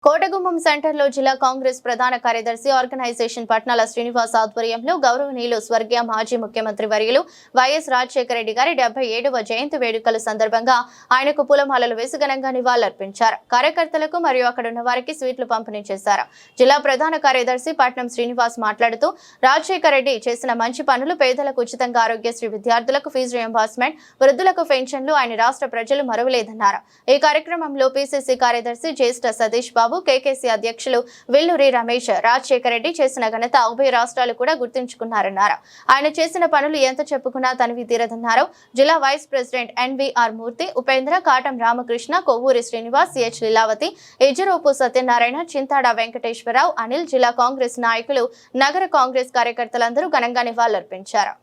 కోటగుమ్మం సెంటర్లో జిల్లా కాంగ్రెస్ ప్రధాన కార్యదర్శి ఆర్గనైజేషన్ పట్నాల శ్రీనివాస్ ఆధ్వర్యంలో గౌరవనీయులు స్వర్గీయ మాజీ ముఖ్యమంత్రి వర్యులు వైఎస్ రాజశేఖర రెడ్డి గారి 77వ జయంతి వేడుకల సందర్భంగా ఆయనకు పూలమాలలు వేసి ఘనంగా నివాళులర్పించారు. కార్యకర్తలకు మరియు అక్కడున్న వారికి స్వీట్లు పంపిణీ చేశారు. జిల్లా ప్రధాన కార్యదర్శి పట్నం శ్రీనివాస్ మాట్లాడుతూ రాజశేఖర రెడ్డి చేసిన మంచి పనులు, పేదలకు ఉచితంగా ఆరోగ్యశ్రీ, విద్యార్థులకు ఫీజు రియంబర్స్మెంట్, వృద్ధులకు పెన్షన్లు ఆయన రాష్ట్ర ప్రజలు మరువలేదన్నారు. ఈ కార్యక్రమంలో పిసిసి కార్యదర్శి జ్యేష్ఠ సతీష్ బాబు, కేకేసీ అధ్యక్షులు విల్లూరి రమేష్, రాజశేఖర రెడ్డి చేసిన ఘనత ఉభయ రాష్ట్రాలు కూడా గుర్తుంచుకున్నారన్నారు. ఆయన చేసిన పనులు ఎంత చెప్పుకున్నా తనివి తీరదన్నారు. జిల్లా వైస్ ప్రెసిడెంట్ ఎన్వీఆర్ మూర్తి, ఉపేంద్ర, కాటం రామకృష్ణ, కొవ్వూరి శ్రీనివాస్, సిహెచ్ లీలావతి, ఇజరోపు సత్యనారాయణ, చింతాడ వెంకటేశ్వరరావు, అనిల్, జిల్లా కాంగ్రెస్ నాయకులు, నగర కాంగ్రెస్ కార్యకర్తలందరూ ఘనంగా నివాళులర్పించారు.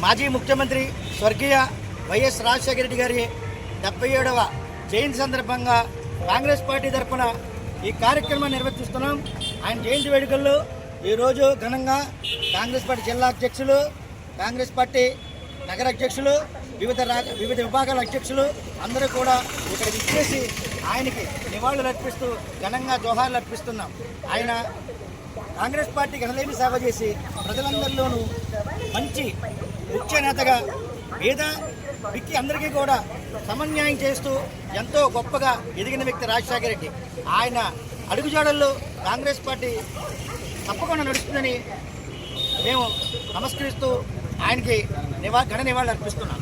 మాజీ ముఖ్యమంత్రి స్వర్గీయ వైఎస్ రాజశేఖర రెడ్డి గారి 77వ జయంతి సందర్భంగా కాంగ్రెస్ పార్టీ తరఫున ఈ కార్యక్రమాన్ని నిర్వహిస్తున్నాం. ఆయన జయంతి వేడుకల్లో ఈరోజు ఘనంగా కాంగ్రెస్ పార్టీ జిల్లా అధ్యక్షులు, కాంగ్రెస్ పార్టీ నగర అధ్యక్షులు, వివిధ విభాగాల అధ్యక్షులు అందరూ కూడా ఇక్కడ విచ్చేసి ఆయనకి నివాళులు అర్పిస్తూ ఘనంగా జోహార్లు అర్పిస్తున్నాం. ఆయన కాంగ్రెస్ పార్టీ ఘనలేని సేవ చేసి ప్రజలందరిలోనూ మంచి ముఖ్య నేతగా పేద వ్యక్తి అందరికీ కూడా సమన్యాయం చేస్తూ ఎంతో గొప్పగా ఎదిగిన వ్యక్తి రాజశేఖర రెడ్డి. ఆయన అడుగుజాడల్లో కాంగ్రెస్ పార్టీ తప్పకుండా నడుస్తుందని మేము నమస్కరిస్తూ ఆయనకి ఘన నివాళులు అర్పిస్తున్నాం.